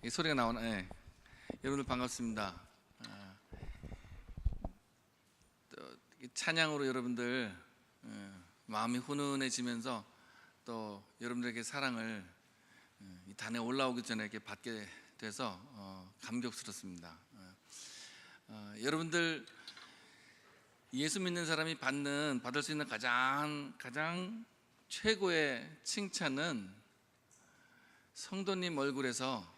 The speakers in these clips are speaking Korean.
이 소리가 나오나? 네. 여러분들 반갑습니다. 이 찬양으로 여러분들 마음이 훈훈해지면서 또 여러분들에게 사랑을 이 단에 올라오기 전에 이렇게 받게 돼서 감격스럽습니다. 여러분들 예수 믿는 사람이 받을 수 있는 가장 최고의 칭찬은 성도님 얼굴에서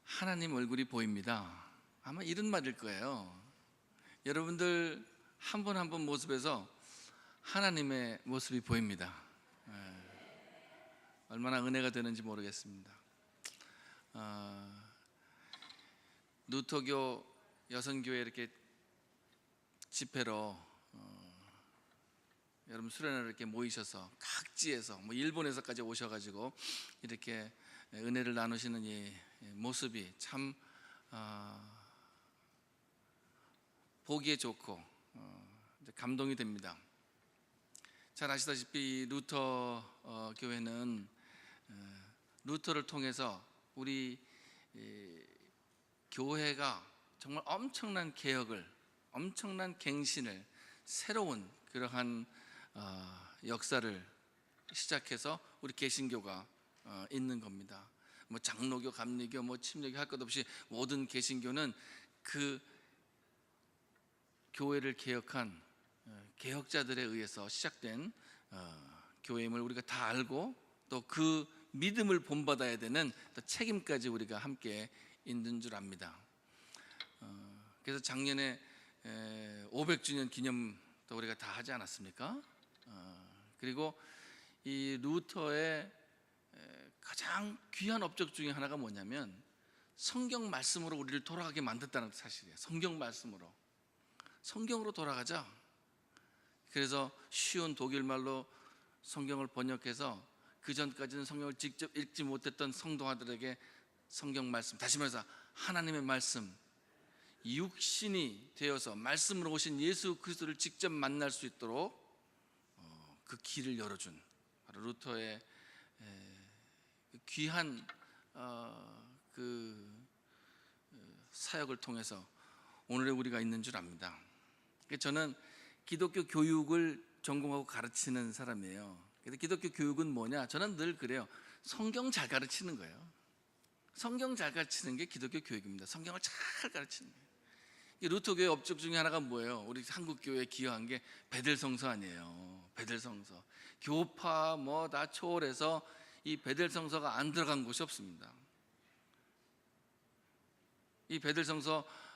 하나님 얼굴이 보입니다. 아마 이런 말일 거예요. 여러분들 한 분 한 분 모습에서 하나님의 모습이 보입니다. 얼마나 은혜가 되는지 모르겠습니다. 루터교 여선교회 이렇게 집회로 여러분 수련회를 이렇게 모이셔서 각지에서 일본에서까지 오셔가지고 이렇게 은혜를 나누시는 이 모습이 참 보기에 좋고 감동이 됩니다. 잘 아시다시피 루터 교회는 루터를 통해서 우리 교회가 정말 엄청난 개혁을, 엄청난 갱신을, 새로운 그러한 역사를 시작해서 우리 개신교가 있는 겁니다. 장로교, 감리교, 침례교 할 것 없이 모든 개신교는 그 교회를 개혁한 개혁자들에 의해서 시작된 교회임을 우리가 다 알고 또 그 믿음을 본받아야 되는 또 책임까지 우리가 함께 있는 줄 압니다. 그래서 작년에 500주년 기념도 우리가 다 하지 않았습니까? 그리고 이 루터의 가장 귀한 업적 중에 하나가 뭐냐면 성경 말씀으로 우리를 돌아가게 만들었다는 사실이에요. 성경 말씀으로, 성경으로 돌아가자. 그래서 쉬운 독일말로 성경을 번역해서 그 전까지는 성경을 직접 읽지 못했던 성도들에게 성경 말씀, 다시 말해서 하나님의 말씀, 육신이 되어서 말씀으로 오신 예수 그리스도를 직접 만날 수 있도록 그 길을 열어준 바로 루터의 귀한 그 사역을 통해서 오늘의 우리가 있는 줄 압니다. 저는 기독교 교육을 전공하고 가르치는 사람이에요. 그래서 기독교 교육은 뭐냐? 저는 늘 그래요. 성경 잘 가르치는 거예요. 성경 잘 가르치는 게 기독교 교육입니다. 성경을 잘 가르치는 거예요. 루터교의 업적 중에 하나가 뭐예요? 우리 한국교회에 기여한 게 베델성서 아니에요. 베델성서. 교파 다 초월해서 이 베델성서가 안 들어간 곳이 없습니다. 이 베델성서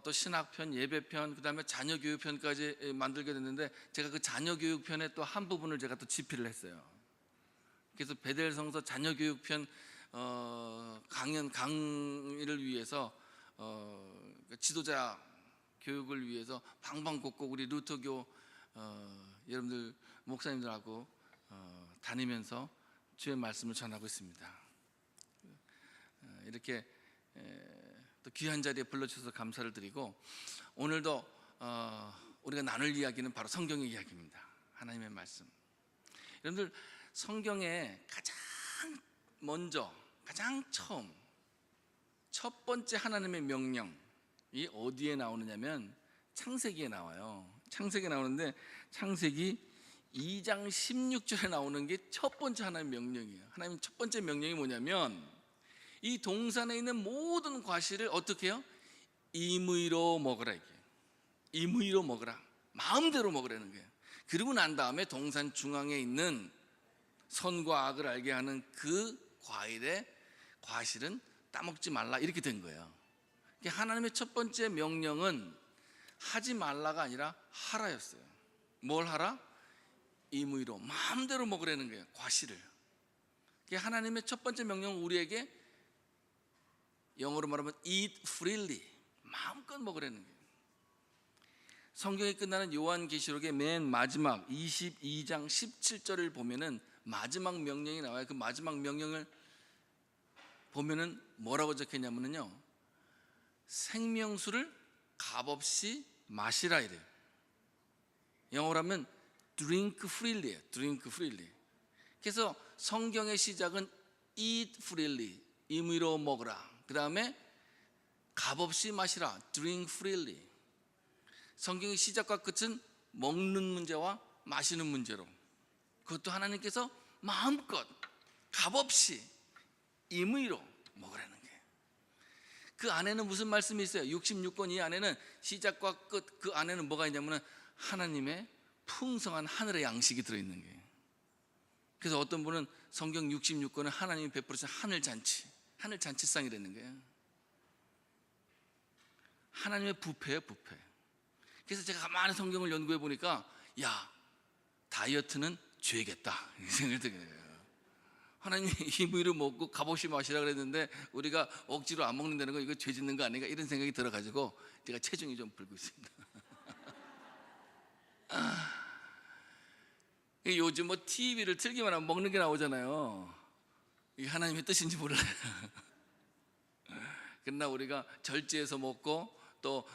또 신학편, 예배편, 그 다음에 자녀교육편까지 만들게 됐는데 제가 그 자녀교육편의 또 한 부분을 제가 또 집필을 했어요. 그래서 베델성서 자녀교육편 강의를 위해서 지도자 교육을 위해서 방방곡곡 우리 루터교 여러분들 목사님들하고 다니면서 주의 말씀을 전하고 있습니다. 이렇게 또 귀한 자리에 불러주셔서 감사를 드리고 오늘도 우리가 나눌 이야기는 바로 성경의 이야기입니다. 하나님의 말씀. 여러분들 성경에 가장 먼저 가장 처음 첫 번째 하나님의 명령이 어디에 나오느냐면 창세기에 나와요. 창세기에 나오는데 창세기 2장 16절에 나오는 게 첫 번째 하나님의 명령이에요. 하나님 첫 번째 명령이 뭐냐면 이 동산에 있는 모든 과실을 어떻게 해요? 임의로 먹으라. 이게 임의로 먹으라, 마음대로 먹으라는 거예요. 그리고 난 다음에 동산 중앙에 있는 선과 악을 알게 하는 그 과실은 따먹지 말라, 이렇게 된 거예요. 하나님의 첫 번째 명령은 하지 말라가 아니라 하라였어요. 뭘 하라? 임의로, 마음대로 먹으라는 거예요. 과실을. 하나님의 첫 번째 명령은 우리에게 영어로 말하면 eat freely, 마음껏 먹으라는 거예요. 성경이 끝나는 요한계시록의 맨 마지막 22장 17절을 보면은 마지막 명령이 나와요. 그 마지막 명령을 보면은 뭐라고 적혀있냐면요, 생명수를 값없이 마시라 이래요. 영어로 하면 drink freely예요. drink freely. 그래서 성경의 시작은 eat freely, 임의로 먹으라. 그 다음에 값없이 마시라. drink freely. 성경의 시작과 끝은 먹는 문제와 마시는 문제로, 그것도 하나님께서 마음껏 값없이 임의로 먹으라는 거예요. 그 안에는 무슨 말씀이 있어요? 66권 이 안에는 시작과 끝, 그 안에는 뭐가 있냐면 하나님의 풍성한 하늘의 양식이 들어있는 거예요. 그래서 어떤 분은 성경 66권은 하나님이 베풀으신 하늘잔치, 하늘잔치상이라는 거예요. 하나님의 뷔페예요, 뷔페. 그래서 제가 가만히 성경을 연구해 보니까, 야, 다이어트는 죄겠다, 이 생각이 들어요. 하나님이 임의로 먹고 값없이 마시라 그랬는데 우리가 억지로 안 먹는다는 거, 이거 죄 짓는 거 아닌가, 이런 생각이 들어가지고 제가 체중이 좀 불고 있습니다. 요즘 뭐 TV를 틀기만 하면 먹는 게 나오잖아요. 이게 하나님의 뜻인지 몰라요. 그러나 우리가 절제해서 먹고, 또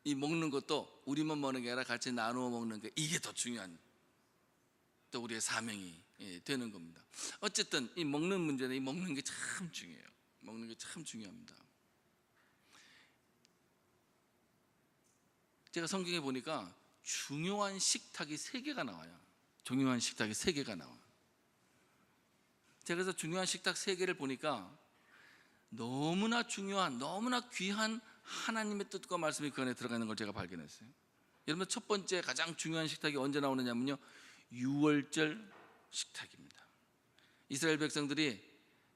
이 먹는 것도 우리만 먹는 게 아니라 같이 나누어 먹는 게, 이게 더 중요한 또 우리의 사명이 되는 겁니다. 어쨌든 이 먹는 문제는, 이 먹는 게 참 중요해요. 먹는 게 참 중요합니다. 제가 성경에 보니까 중요한 식탁이 3개가 나와요. 중요한 식탁이 3개가 나와요. 제가 그래서 중요한 식탁 3개를 보니까 너무나 중요한, 너무나 귀한 하나님의 뜻과 말씀이 그 안에 들어가 있는 걸 제가 발견했어요. 여러분, 첫 번째 가장 중요한 식탁이 언제 나오느냐면요, 유월절 식탁입니다. 이스라엘 백성들이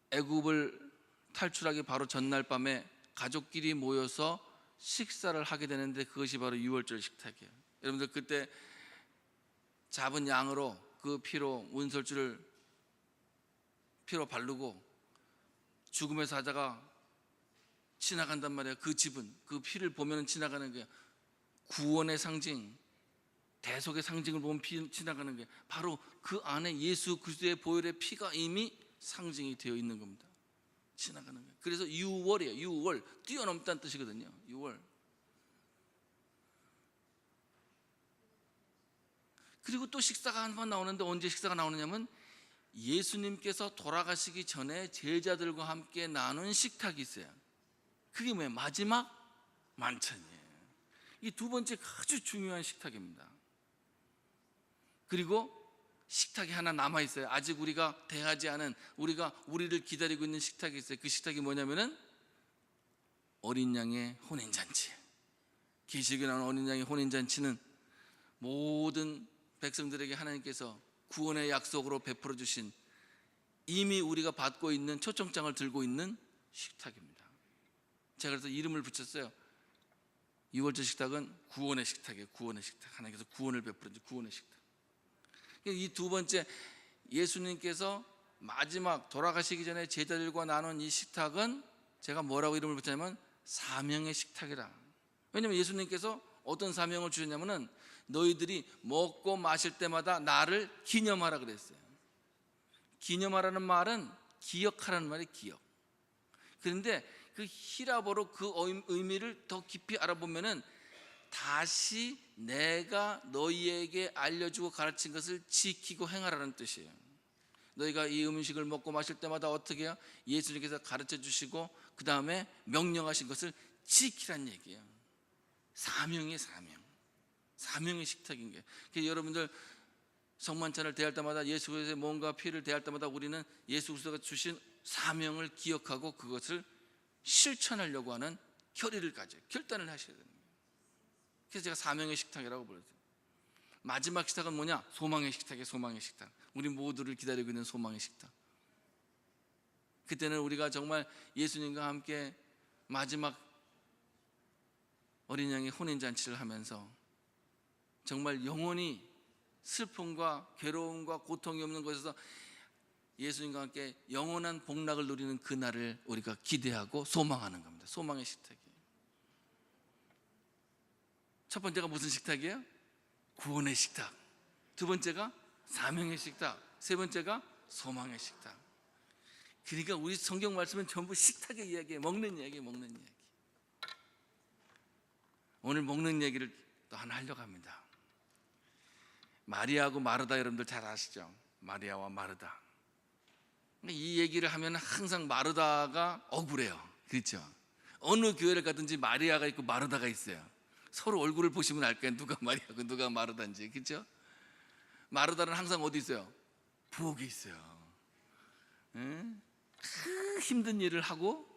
애굽을 탈출하기 바로 전날 밤에 가족끼리 모여서 식사를 하게 되는데, 그것이 바로 유월절 식탁이에요. 여러분들, 그때 잡은 양으로 그 피로 운설주를 피로 바르고 죽음의 사자가 지나간단 말이에요. 그 집은, 그 피를 보면 지나가는 게 구원의 상징, 대속의 상징을 보면 피 지나가는 게 바로 그 안에 예수 그리스도의 보혈의 피가 이미 상징이 되어 있는 겁니다. 지나가는 거예요. 그래서 유월이에요. 유월, 뛰어넘다는 뜻이거든요. 유월. 그리고 또 식사가 한 번 나오는데, 언제 식사가 나오느냐면 예수님께서 돌아가시기 전에 제자들과 함께 나눈 식탁이 있어요. 그게 뭐예요? 마지막 만찬이에요. 이 두 번째 아주 중요한 식탁입니다. 그리고 식탁이 하나 남아 있어요. 아직 우리가 대하지 않은, 우리를 기다리고 있는 식탁이 있어요. 그 식탁이 뭐냐면은 어린 양의 혼인잔치. 계시록에 나오는 어린 양의 혼인잔치는 모든 백성들에게 하나님께서 구원의 약속으로 베풀어 주신, 이미 우리가 받고 있는 초청장을 들고 있는 식탁입니다. 제가 그래서 이름을 붙였어요. 6월절 식탁은 구원의 식탁이에요. 구원의 식탁. 하나님께서 구원을 베풀어 준 구원의 식탁. 이 두 번째, 예수님께서 마지막 돌아가시기 전에 제자들과 나눈 이 식탁은 제가 뭐라고 이름을 붙였냐면 사명의 식탁이라. 왜냐하면 예수님께서 어떤 사명을 주셨냐면은 너희들이 먹고 마실 때마다 나를 기념하라 그랬어요. 기념하라는 말은 기억하라는 말이에요. 기억. 그런데 그 히라보로 그 의미를 더 깊이 알아보면은 다시 내가 너희에게 알려주고 가르친 것을 지키고 행하라는 뜻이에요. 너희가 이 음식을 먹고 마실 때마다 어떻게 해요? 예수님께서 가르쳐 주시고 그 다음에 명령하신 것을 지키란 얘기예요. 사명의 식탁인 게. 그래서 여러분들 성만찬을 대할 때마다, 예수 그리스도의 몸과 피를 대할 때마다 우리는 예수 그리스도가 주신 사명을 기억하고 그것을 실천하려고 하는 결의를 가져요. 결단을 하셔야 됩니다. 그래서 제가 사명의 식탁이라고 불렀어요. 마지막 식탁은 뭐냐? 소망의 식탁이에요. 소망의 식탁. 우리 모두를 기다리고 있는 소망의 식탁. 그때는 우리가 정말 예수님과 함께 마지막 어린 양의 혼인잔치를 하면서 정말 영원히 슬픔과 괴로움과 고통이 없는 곳에서 예수님과 함께 영원한 복락을 누리는 그날을 우리가 기대하고 소망하는 겁니다. 소망의 식탁이에요. 첫 번째가 무슨 식탁이에요? 구원의 식탁. 두 번째가 사명의 식탁. 세 번째가 소망의 식탁. 그러니까 우리 성경 말씀은 전부 식탁의 이야기예요. 먹는 이야기. 오늘 먹는 얘기를 또 하나 하려고 합니다. 마리아하고 마르다, 여러분들 잘 아시죠? 마리아와 마르다. 이 얘기를 하면 항상 마르다가 억울해요. 그렇죠? 어느 교회를 가든지 마리아가 있고 마르다가 있어요. 서로 얼굴을 보시면 알 거예요. 누가 마리아고 누가 마르다인지. 그렇죠? 마르다는 항상 어디 있어요? 부엌에 있어요. 응? 그 힘든 일을 하고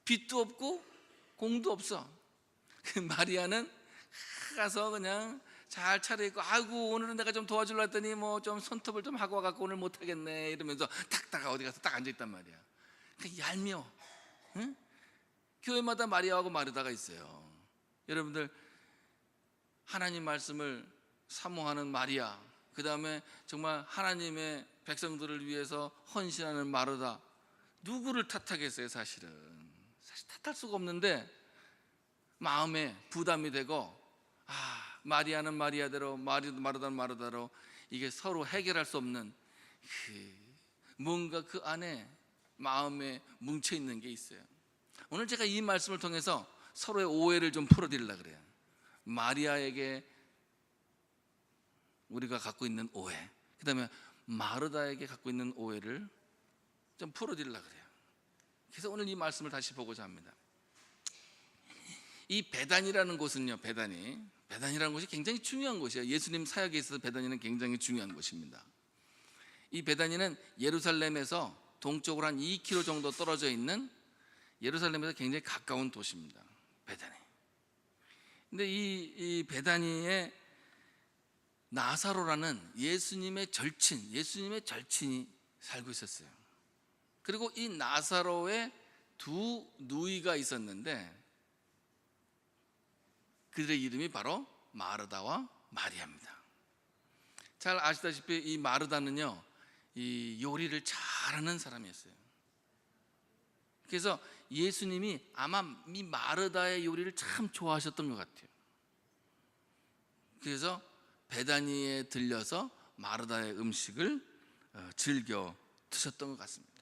빚도 없고 공도 없어. 그 마리아는 가서 그냥 잘 차려입고, 아이고 오늘은 내가 좀 도와주려 했더니 뭐 좀 손톱을 좀 하고 와갖고 오늘 못하겠네 이러면서 탁 어디 가서 딱 앉아있단 말이야. 그 얄미워. 응? 교회마다 마리아하고 마르다가 있어요. 여러분들, 하나님 말씀을 사모하는 마리아, 그 다음에 정말 하나님의 백성들을 위해서 헌신하는 마르다, 누구를 탓하겠어요? 사실 탓할 수가 없는데 마음에 부담이 되고, 마리아는 마리아대로, 마르다는 마르다로, 이게 서로 해결할 수 없는 뭔가 그 안에 마음에 뭉쳐 있는 게 있어요. 오늘 제가 이 말씀을 통해서 서로의 오해를 좀 풀어드리려고 그래요. 마리아에게 우리가 갖고 있는 오해, 그 다음에 마르다에게 갖고 있는 오해를 좀 풀어드리려고 그래요. 그래서 오늘 이 말씀을 다시 보고자 합니다. 이 베단이라는 곳은요, 베단이라는 곳이 굉장히 중요한 곳이에요. 예수님 사역에 있어서 베단이는 굉장히 중요한 곳입니다. 이 베단이는 예루살렘에서 동쪽으로 한 2km 정도 떨어져 있는, 예루살렘에서 굉장히 가까운 도시입니다. 베다니. 근데 이 베다니에 나사로라는 예수님의 절친이 살고 있었어요. 그리고 이 나사로의 두 누이가 있었는데 그들의 이름이 바로 마르다와 마리아입니다. 잘 아시다시피 이 마르다는요, 이 요리를 잘하는 사람이었어요. 그래서 예수님이 아마 이 마르다의 요리를 참 좋아하셨던 것 같아요. 그래서 베다니에 들려서 마르다의 음식을 즐겨 드셨던 것 같습니다.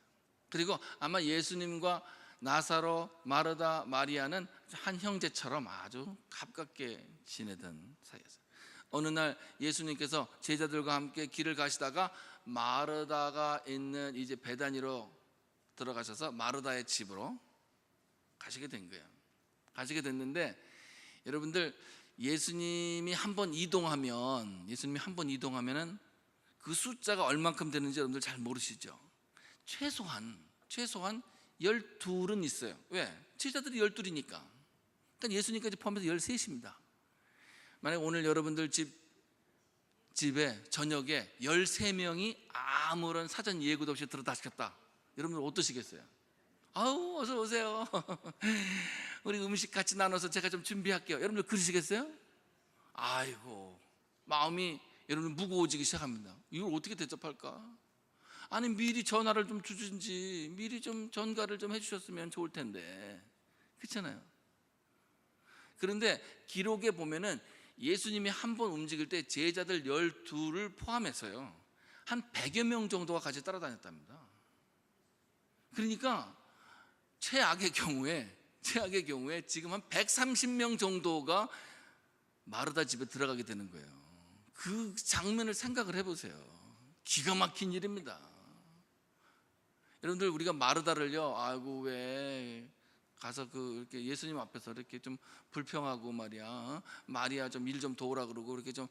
그리고 아마 예수님과 나사로, 마르다, 마리아는 한 형제처럼 아주 가깝게 지내던 사이였어요. 어느 날 예수님께서 제자들과 함께 길을 가시다가 마르다가 있는 이제 베다니로 들어가셔서 마르다의 집으로 가시게 된 거예요. 가시게 됐는데, 여러분들, 예수님이 한 번 이동하면은 그 숫자가 얼만큼 되는지 여러분들 잘 모르시죠? 최소한 12은 있어요. 왜? 제자들이 12이니까. 그러니까 예수님까지 포함해서 13입니다. 만약 오늘 여러분들 집에 저녁에 13명이 아무런 사전 예고도 없이 들어다 시켰다, 여러분들 어떠시겠어요? 아우 어서 오세요. 우리 음식 같이 나눠서 제가 좀 준비할게요. 여러분들 그러시겠어요? 아이고, 마음이 여러분 무거워지기 시작합니다. 이걸 어떻게 대접할까? 아니 미리 전화를 좀 주든지 미리 좀 전가를 좀 해주셨으면 좋을 텐데, 그렇잖아요. 그런데 기록에 보면은 예수님이 한 번 움직일 때 제자들 12를 포함해서요 한 100여 명 정도가 같이 따라다녔답니다. 그러니까 최악의 경우에 지금 한 130명 정도가 마르다 집에 들어가게 되는 거예요. 그 장면을 생각을 해보세요. 기가 막힌 일입니다. 여러분들, 우리가 마르다를요, 아이고 왜 가서 이렇게 예수님 앞에서 이렇게 좀 불평하고 말이야, 마리아 좀 일 좀 도우라 그러고 이렇게 좀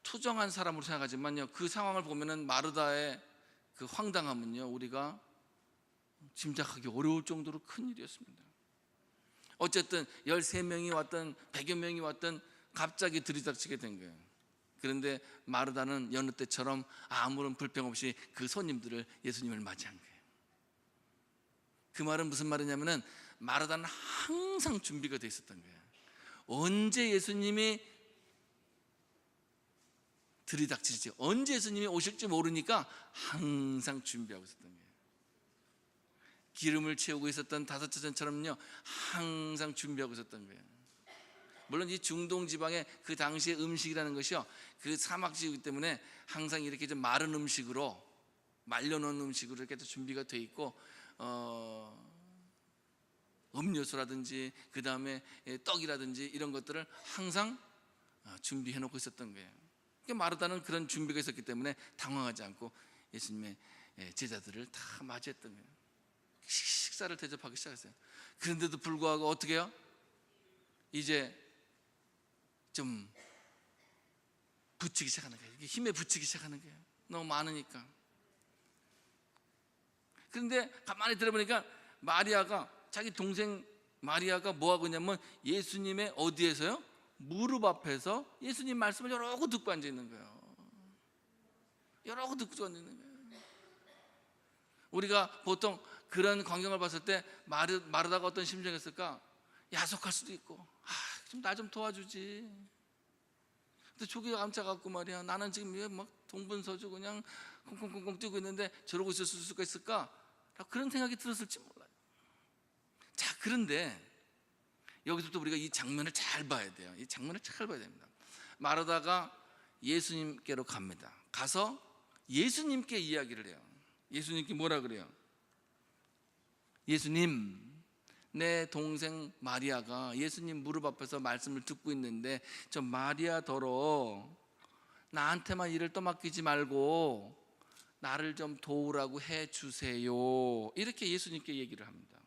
투정한 사람으로 생각하지만요, 그 상황을 보면은 마르다의 그 황당함은요 우리가 짐작하기 어려울 정도로 큰 일이었습니다. 어쨌든 13명이 왔든 100여 명이 왔든 갑자기 들이닥치게 된 거예요. 그런데 마르다는 여느 때처럼 아무런 불평 없이 그 손님들을, 예수님을 맞이한 거예요. 그 말은 무슨 말이냐면은 마르다는 항상 준비가 돼 있었던 거예요. 언제 예수님이 들이닥칠지, 언제 예수님이 오실지 모르니까 항상 준비하고 있었던 거예요. 기름을 채우고 있었던 다섯처전처럼요 항상 준비하고 있었던 거예요. 물론 이 중동 지방의 그 당시의 음식이라는 것이요, 그 사막지이기 때문에 항상 이렇게 좀 마른 음식으로, 말려놓은 음식으로 이렇게 준비가 돼 있고, 음료수라든지 그 다음에 떡이라든지 이런 것들을 항상 준비해 놓고 있었던 거예요. 그러니까 마르다는 그런 준비가 있었기 때문에 당황하지 않고 예수님의 제자들을 다 맞이했던 거예요. 식사 식사를 대접하기 시작했어요. 그런데도 불구하고 어떻게 해요? 이제 좀 붙이기 시작하는 거예요. 힘에 붙이기 시작하는 거예요. 너무 많으니까. 그런데 가만히 들어보니까 마리아가, 자기 동생 마리아가 뭐하고 있냐면 예수님의 어디에서요? 무릎 앞에서 예수님 말씀을 여러 고 듣고 앉아 있는 거예요. 여러 고 듣고 앉아 있는 거예요. 우리가 보통 그런 광경을 봤을 때 마르다가 어떤 심정이었을까? 야속할 수도 있고, 좀 나 좀 도와주지. 근데 조기가 감싸갖고 말이야, 나는 지금 왜 막 동분서주 그냥 콩콩콩콩 뛰고 있는데 저러고 있을 수가 있을까? 그런 생각이 들었을지 몰라요. 자, 그런데 여기서부터 우리가 이 장면을 잘 봐야 돼요. 이 장면을 잘 봐야 됩니다. 마르다가 예수님께로 갑니다. 가서 예수님께 이야기를 해요. 예수님께 뭐라 그래요? 예수님, 내 동생 마리아가 예수님 무릎 앞에서 말씀을 듣고 있는데 저 마리아더러 나한테만 일을 떠맡기지 말고 나를 좀 도우라고 해주세요. 이렇게 예수님께 얘기를 합니다.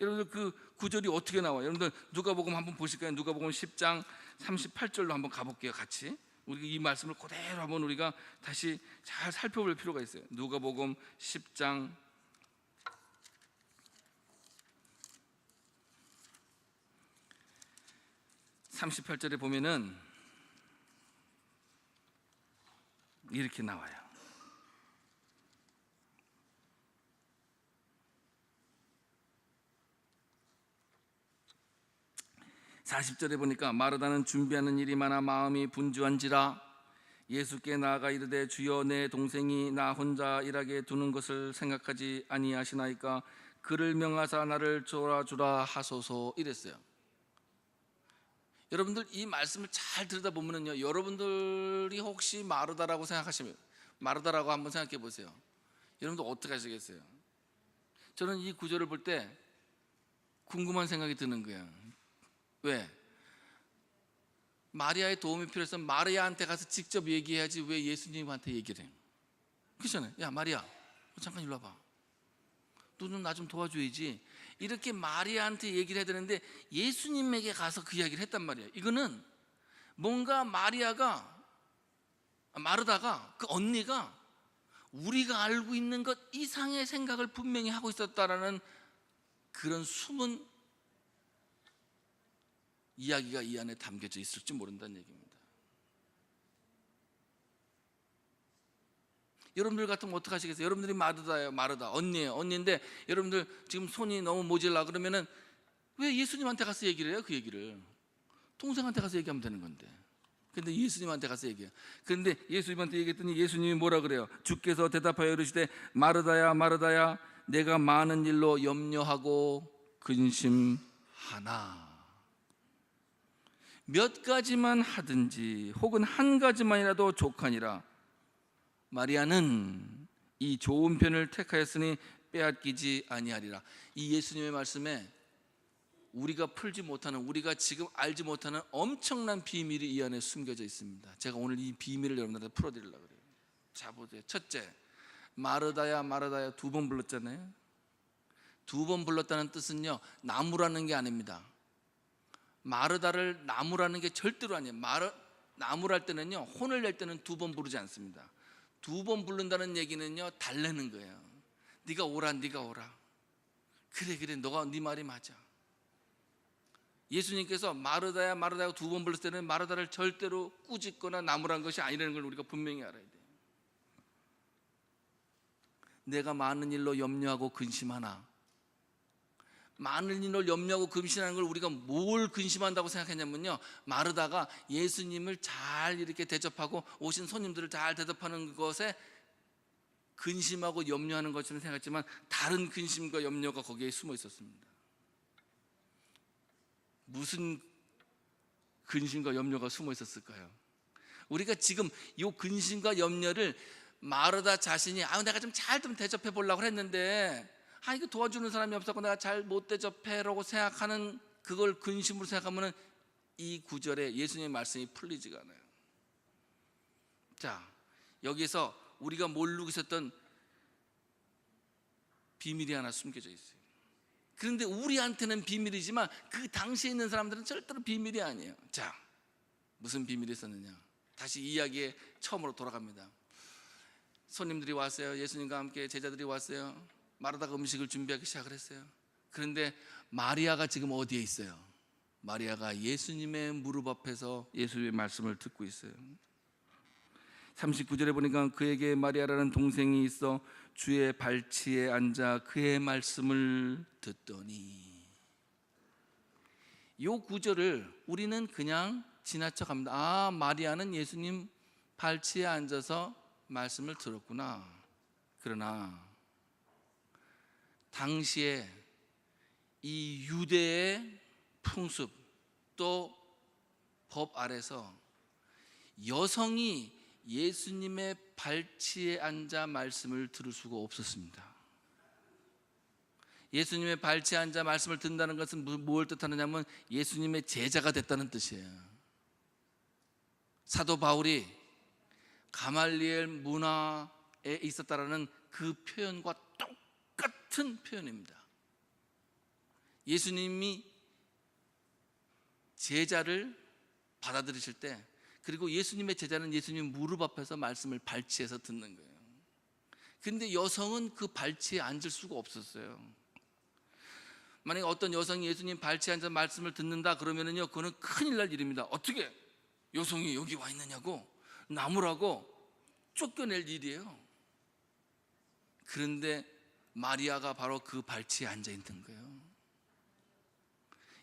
여러분들 그 구절이 어떻게 나와요? 여러분들 누가복음 한번 보실까요? 누가복음 10장 38절로 한번 가볼게요. 같이 우리 이 말씀을 그대로 한번 우리가 다시 잘 살펴볼 필요가 있어요. 누가복음 10장 38절에 보면은 이렇게 나와요. (40절에) 보니까 마르다는 준비하는 일이 많아 마음이 분주한지라 예수께 나아가 이르되 주여, 내 동생이 나 혼자 일하게 두는 것을 생각하지 아니하시나이까 그를 명하사 나를 돌아주라 하소서. 이랬어요. 여러분들 이 말씀을 잘 들여다보면요, 여러분들이 혹시 마르다라고 생각하시면, 마르다라고 한번 생각해 보세요. 여러분들 어떻게 하시겠어요? 저는 이 구절을 볼 때 궁금한 생각이 드는 거예요. 왜? 마리아의 도움이 필요해서 마리아한테 가서 직접 얘기해야지 왜 예수님한테 얘기를 해요? 그렇잖아요. 야 마리아, 잠깐 일로 와봐. 너는 나 좀 도와줘야지. 이렇게 마리아한테 얘기를 해야 되는데 예수님에게 가서 그 이야기를 했단 말이에요. 이거는 뭔가 마르다가 그 언니가 우리가 알고 있는 것 이상의 생각을 분명히 하고 있었다라는 그런 숨은 이야기가 이 안에 담겨져 있을지 모른다는 얘기입니다. 여러분들 같으면 어떻게 하시겠어요? 여러분들이 마르다예요. 마르다 언니예요. 언니인데 여러분들 지금 손이 너무 모질라 그러면은 왜 예수님한테 가서 얘기를 해요? 그 얘기를 동생한테 가서 얘기하면 되는 건데, 근데 예수님한테 가서 얘기해요. 그런데 예수님한테 얘기했더니 예수님이 뭐라 그래요? 주께서 대답하여 이르시되 마르다야 마르다야 내가 많은 일로 염려하고 근심하나. 몇 가지만 하든지 혹은 한 가지만이라도 족하니라. 마리아는 이 좋은 편을 택하였으니 빼앗기지 아니하리라. 이 예수님의 말씀에 우리가 풀지 못하는, 우리가 지금 알지 못하는 엄청난 비밀이 이 안에 숨겨져 있습니다. 제가 오늘 이 비밀을 여러분들한테 풀어드리려고 그래요. 자 보세요. 첫째, 마르다야 마르다야 두 번 불렀잖아요. 두 번 불렀다는 뜻은요, 나무라는 게 아닙니다. 마르다를 나무라는 게 절대로 아니에요. 나무랄 때는요, 혼을 낼 때는 두 번 부르지 않습니다. 두 번 부른다는 얘기는요, 달래는 거예요. 네가 오라, 네가 오라. 그래, 너가 네 말이 맞아. 예수님께서 마르다야 마르다야 두 번 불렀을 때는 마르다를 절대로 꾸짖거나 나무란 것이 아니라는 걸 우리가 분명히 알아야 돼요. 내가 많은 일로 염려하고 근심하나. 많은 일로 염려하고 근심하는 걸 우리가 뭘 근심한다고 생각했냐면요, 마르다가 예수님을 잘 이렇게 대접하고 오신 손님들을 잘 대접하는 것에 근심하고 염려하는 것처럼 생각했지만 다른 근심과 염려가 거기에 숨어 있었습니다. 무슨 근심과 염려가 숨어 있었을까요? 우리가 지금 이 근심과 염려를 마르다 자신이 내가 좀 잘 좀 대접해 보려고 했는데 이거 도와주는 사람이 없었고 내가 잘 못 대접해라고 생각하는 그걸 근심으로 생각하면 이 구절에 예수님의 말씀이 풀리지가 않아요. 자, 여기서 우리가 모르고 있었던 비밀이 하나 숨겨져 있어요. 그런데 우리한테는 비밀이지만 그 당시에 있는 사람들은 절대로 비밀이 아니에요. 자, 무슨 비밀이 있었느냐? 다시 이야기에 처음으로 돌아갑니다. 손님들이 왔어요. 예수님과 함께 제자들이 왔어요. 마르다가 음식을 준비하기 시작을 했어요. 그런데 마리아가 지금 어디에 있어요? 마리아가 예수님의 무릎 앞에서 예수님의 말씀을 듣고 있어요. 39절에 보니까 그에게 마리아라는 동생이 있어 주의 발치에 앉아 그의 말씀을 듣더니, 이 구절을 우리는 그냥 지나쳐 갑니다. 아, 마리아는 예수님 발치에 앉아서 말씀을 들었구나. 그러나 당시에 이 유대의 풍습 또 법 아래서 여성이 예수님의 발치에 앉아 말씀을 들을 수가 없었습니다. 예수님의 발치에 앉아 말씀을 듣는다는 것은 무엇을 뜻하느냐면 예수님의 제자가 됐다는 뜻이에요. 사도 바울이 가말리엘 문화에 있었다라는 그 표현과 똑같은 표현입니다. 예수님이 제자를 받아들이실 때, 그리고 예수님의 제자는 예수님 무릎 앞에서 말씀을 발치해서 듣는 거예요. 그런데 여성은 그 발치에 앉을 수가 없었어요. 만약에 어떤 여성이 예수님 발치에 앉아서 말씀을 듣는다 그러면은요, 그거는 큰일 날 일입니다. 어떻게 여성이 여기 와 있느냐고 나무라고 쫓겨낼 일이에요. 그런데 마리아가 바로 그 발치에 앉아 있는 거예요.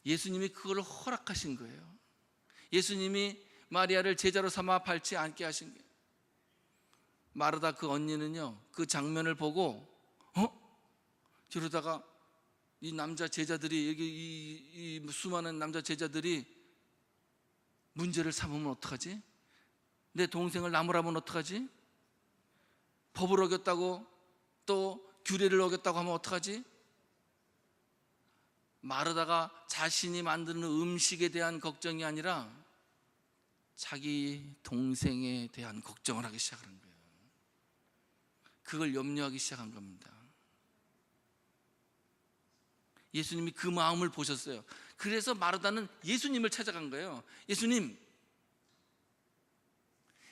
예수님이 그걸 허락하신 거예요. 예수님이 마리아를 제자로 삼아 발치에 앉게 하신 거예요. 마르다 그 언니는요, 그 장면을 보고 저러다가 이 남자 제자들이, 여기 이 수많은 남자 제자들이 문제를 삼으면 어떡하지? 내 동생을 나무라면 어떡하지? 법을 어겼다고, 또 규례를 어겼다고 하면 어떡하지? 마르다가 자신이 만드는 음식에 대한 걱정이 아니라 자기 동생에 대한 걱정을 하기 시작하는 거예요. 그걸 염려하기 시작한 겁니다. 예수님이 그 마음을 보셨어요. 그래서 마르다는 예수님을 찾아간 거예요. 예수님,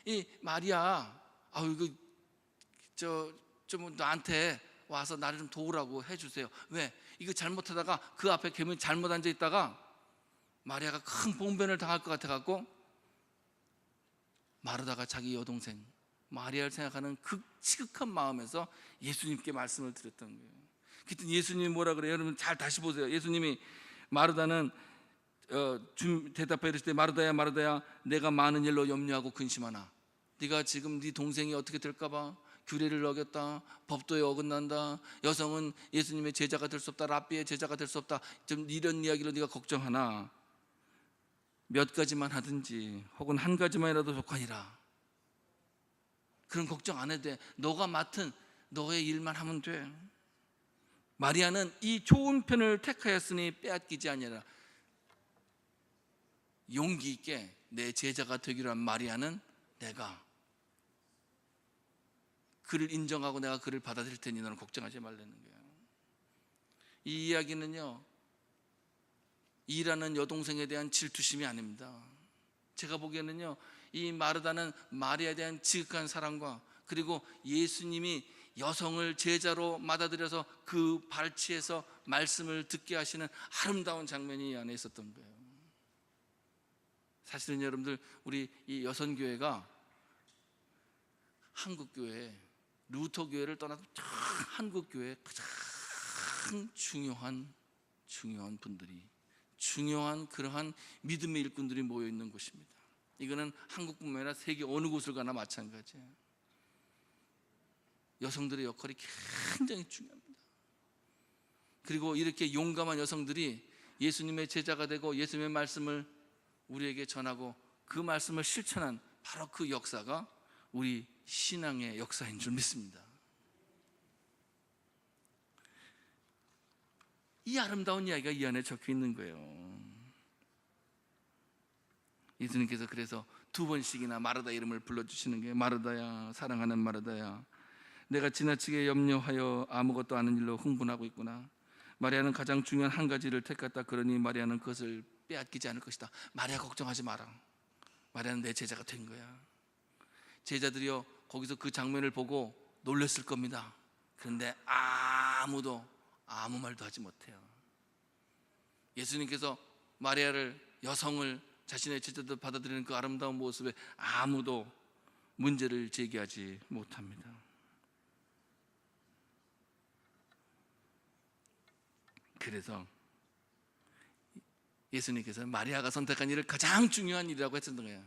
이 마리아, 이거 좀 나한테 와서 나를 좀 도우라고 해주세요. 왜? 이거 잘못하다가 그 앞에 개미 잘못 앉아 있다가 마리아가 큰 봉변을 당할 것 같아 갖고 마르다가 자기 여동생 마리아를 생각하는 지극한 마음에서 예수님께 말씀을 드렸던 거예요. 그때 예수님이 뭐라 그래요? 여러분 잘 다시 보세요. 예수님이 마르다는 대답해 이르시되 마르다야 마르다야 내가 많은 일로 염려하고 근심하나 네가 지금 네 동생이 어떻게 될까 봐 규례를 어겼다, 법도에 어긋난다, 여성은 예수님의 제자가 될 수 없다, 랍비의 제자가 될 수 없다, 좀 이런 이야기로 네가 걱정하나 몇 가지만 하든지 혹은 한 가지만이라도 좋거니라. 그런 걱정 안 해도 돼. 너가 맡은 너의 일만 하면 돼. 마리아는 이 좋은 편을 택하였으니 빼앗기지 아니하라. 용기 있게 내 제자가 되기로 한 마리아는 내가 그를 인정하고 내가 그를 받아들일 테니 너는 걱정하지 말라는 거예요. 이 이야기는요, 일하는 여동생에 대한 질투심이 아닙니다. 제가 보기에는요, 이 마르다는 마리아에 대한 지극한 사랑과 그리고 예수님이 여성을 제자로 받아들여서 그 발치에서 말씀을 듣게 하시는 아름다운 장면이 이 안에 있었던 거예요. 사실은 여러분들, 우리 이 여선교회가 한국교회, 루터교회를 떠나서 한국교회의 가장 중요한 분들이, 중요한 그러한 믿음의 일꾼들이 모여있는 곳입니다. 이거는 한국뿐만 아니라 세계 어느 곳을 가나 마찬가지예요. 여성들의 역할이 굉장히 중요합니다. 그리고 이렇게 용감한 여성들이 예수님의 제자가 되고 예수님의 말씀을 우리에게 전하고 그 말씀을 실천한 바로 그 역사가 우리 신앙의 역사인 줄 믿습니다. 이 아름다운 이야기가 이 안에 적혀 있는 거예요. 예수님께서 그래서 2번씩이나 마르다 이름을 불러주시는 게, 마르다야 사랑하는 마르다야 내가 지나치게 염려하여 아무것도 아는 일로 흥분하고 있구나. 마리아는 가장 중요한 한 가지를 택했다. 그러니 마리아는 그것을 빼앗기지 않을 것이다. 마리아 걱정하지 마라. 마리아는 내 제자가 된 거야. 제자들이요 거기서 그 장면을 보고 놀랐을 겁니다. 그런데 아무도 아무 말도 하지 못해요. 예수님께서 마리아를, 여성을 자신의 제자들 받아들이는 그 아름다운 모습에 아무도 문제를 제기하지 못합니다. 그래서 예수님께서 마리아가 선택한 일을 가장 중요한 일이라고 했던 거예요.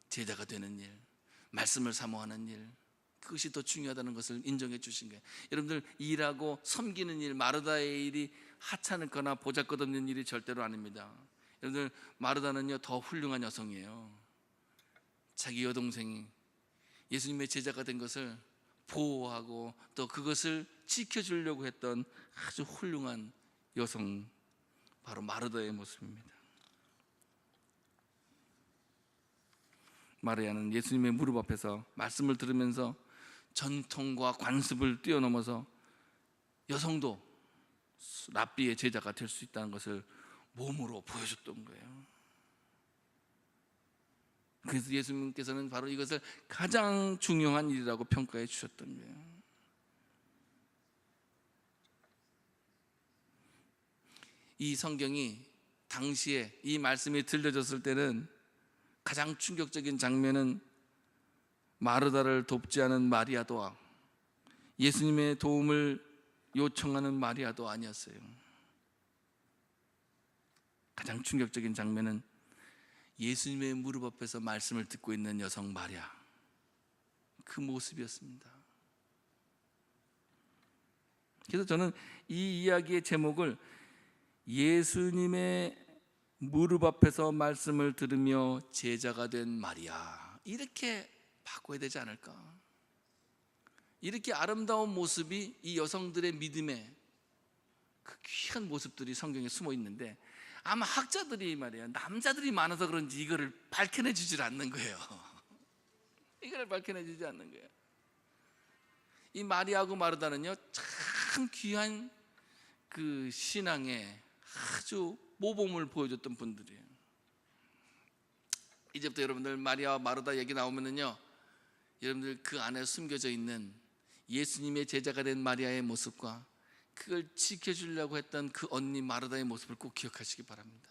제자가 되는 일, 말씀을 사모하는 일, 그것이 더 중요하다는 것을 인정해 주신 거예요. 여러분들, 일하고 섬기는 일, 마르다의 일이 하찮거나 보잘것없는 일이 절대로 아닙니다. 여러분들, 마르다는요 더 훌륭한 여성이에요. 자기 여동생이 예수님의 제자가 된 것을 보호하고 또 그것을 지켜주려고 했던 아주 훌륭한 여성, 바로 마르다의 모습입니다. 마리아는 예수님의 무릎 앞에서 말씀을 들으면서 전통과 관습을 뛰어넘어서 여성도 랍비의 제자가 될 수 있다는 것을 몸으로 보여줬던 거예요. 그래서 예수님께서는 바로 이것을 가장 중요한 일이라고 평가해 주셨던 거예요. 이 성경이 당시에 이 말씀이 들려졌을 때는 가장 충격적인 장면은 마르다를 돕지 않은 마리아도, 예수님의 도움을 요청하는 마리아도 아니었어요. 가장 충격적인 장면은 예수님의 무릎 앞에서 말씀을 듣고 있는 여성 마리아, 그 모습이었습니다. 그래서 저는 이 이야기의 제목을 예수님의 무릎 앞에서 말씀을 들으며 제자가 된 마리아, 이렇게 바꿔야 되지 않을까. 이렇게 아름다운 모습이 이 여성들의 믿음의 그 귀한 모습들이 성경에 숨어 있는데, 아마 학자들이 말이야, 남자들이 많아서 그런지 이거를 밝혀내 주질 않는 거예요. 이거를 밝혀내 주지 않는 거예요. 이 마리아하고 마르다는요 참 귀한 그 신앙의 아주 모범을 보여줬던 분들이에요. 이제부터 여러분들 마리아와 마르다 얘기 나오면은요, 여러분들 그 안에 숨겨져 있는 예수님의 제자가 된 마리아의 모습과 그걸 지켜주려고 했던 그 언니 마르다의 모습을 꼭 기억하시기 바랍니다.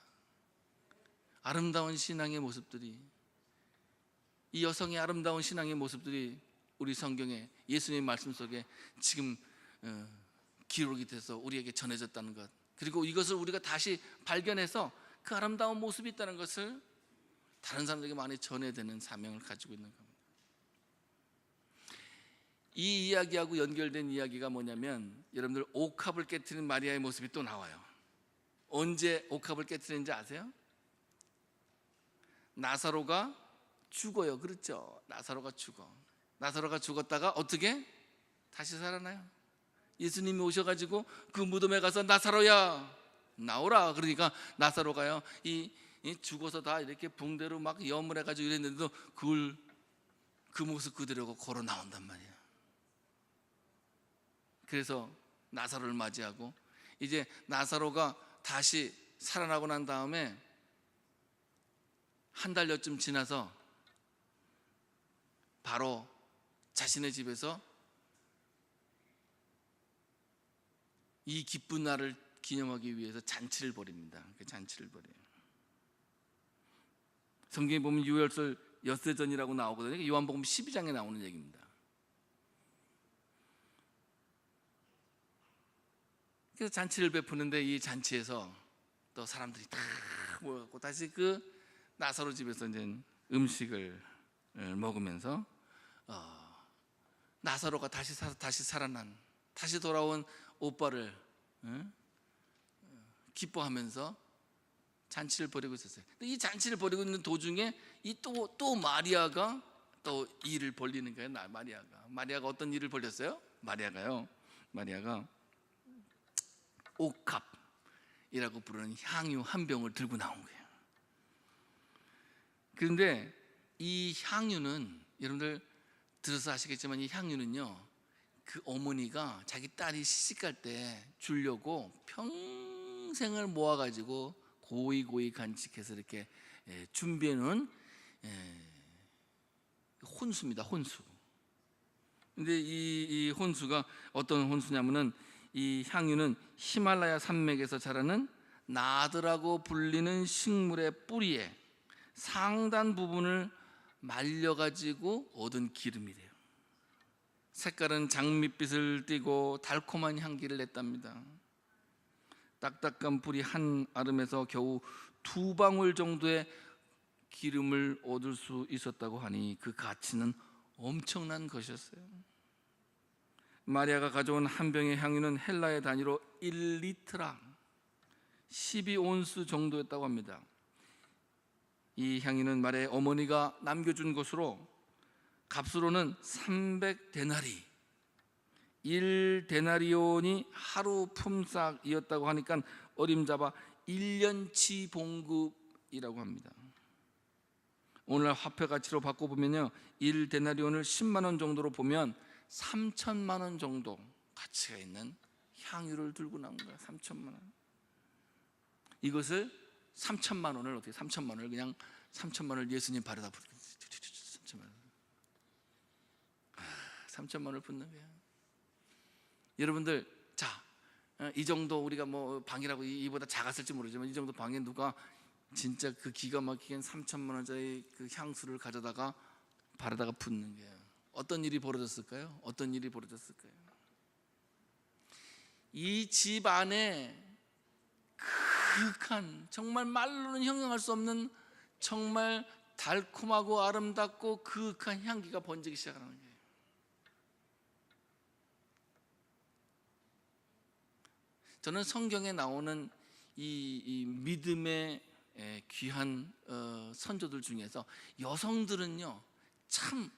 아름다운 신앙의 모습들이, 이 여성의 아름다운 신앙의 모습들이 우리 성경에, 예수님의 말씀 속에 지금 기록이 돼서 우리에게 전해졌다는 것, 그리고 이것을 우리가 다시 발견해서 그 아름다운 모습이 있다는 것을 다른 사람들에게 많이 전해야 되는 사명을 가지고 있는 겁니다. 이 이야기하고 연결된 이야기가 뭐냐면, 여러분들 옥합을 깨트린 마리아의 모습이 또 나와요. 언제 옥합을 깨트리는지 아세요? 나사로가 죽어요. 그렇죠? 나사로가 죽어. 나사로가 죽었다가 어떻게? 다시 살아나요. 예수님이 오셔가지고 그 무덤에 가서 나사로야 나오라, 그러니까 나사로가요 이 죽어서 다 이렇게 붕대로 막 염을 해가지고 이랬는데도 그걸 그 모습 그대로 걸어 나온단 말이에요. 그래서 나사로를 맞이하고, 이제 나사로가 다시 살아나고 난 다음에 한 달여쯤 지나서 바로 자신의 집에서 이 기쁜 날을 기념하기 위해서 잔치를 벌입니다. 그 잔치를 벌여요. 성경에 보면 유월절 엿새전이라고 나오거든요. 요한복음 12장에 나오는 얘기입니다. 그래서 잔치를 베푸는데, 이 잔치에서 또 사람들이 다 모여갖고 다시 그 나사로 집에서 이제 음식을 먹으면서 나사로가 다시 살아난, 다시 돌아온 오빠를 기뻐하면서 잔치를 벌이고 있었어요. 근데 이 잔치를 벌이고 있는 도중에 이 또 마리아가 또 일을 벌리는 거예요. 마리아가 어떤 일을 벌였어요? 마리아가 옥합이라고 부르는 향유 한 병을 들고 나온 거예요. 그런데 이 향유는, 여러분들 들어서 아시겠지만, 이 향유는요 그 어머니가 자기 딸이 시집갈 때 주려고 평생을 모아가지고 고이 간직해서 이렇게 준비해 놓은 혼수입니다. 혼수. 근데 이 혼수가 어떤 혼수냐면은, 이 향유는 히말라야 산맥에서 자라는 나드라고 불리는 식물의 뿌리에 상단 부분을 말려가지고 얻은 기름이래요. 색깔은 장밋빛을 띠고 달콤한 향기를 냈답니다. 딱딱한 뿌리 한 아름에서 겨우 2방울 정도의 기름을 얻을 수 있었다고 하니 그 가치는 엄청난 것이었어요. 마리아가 가져온 한 병의 향유는 헬라의 단위로 1리트랑 12온스 정도였다고 합니다. 이 향유는 마리아의 어머니가 남겨준 것으로 값으로는 300데나리, 1데나리온이 하루 품삯이었다고 하니까 어림잡아 1년치 봉급이라고 합니다. 오늘날 화폐 가치로 바꿔보면요, 1데나리온을 10만 원 정도로 보면 3천만 원 정도 가치가 있는 향유를 들고 나온 거야. 3천만 원. 이것을 3천만 원을 어떻게 3천만 원을 그냥 3천만 원을 예수님 발에다 붓는 3천만 원. 3천만 원을 붓는 거야. 여러분들, 자, 이 정도 우리가 뭐 방이라고 이보다 작았을지 모르지만 이 정도 방에 누가 진짜 그 기가 막히게 3천만 원짜리 그 향수를 가져다가 발에다가 붓는 거예요. 어떤 일이 벌어졌을까요? 어떤 일이 벌어졌을까요? 이 집 안에 그윽한, 정말 말로는 형용할 수 없는 정말 달콤하고 아름답고 그윽한 향기가 번지기 시작하는 거예요. 저는 성경에 나오는 이 믿음의 귀한 선조들 중에서 여성들은요, 참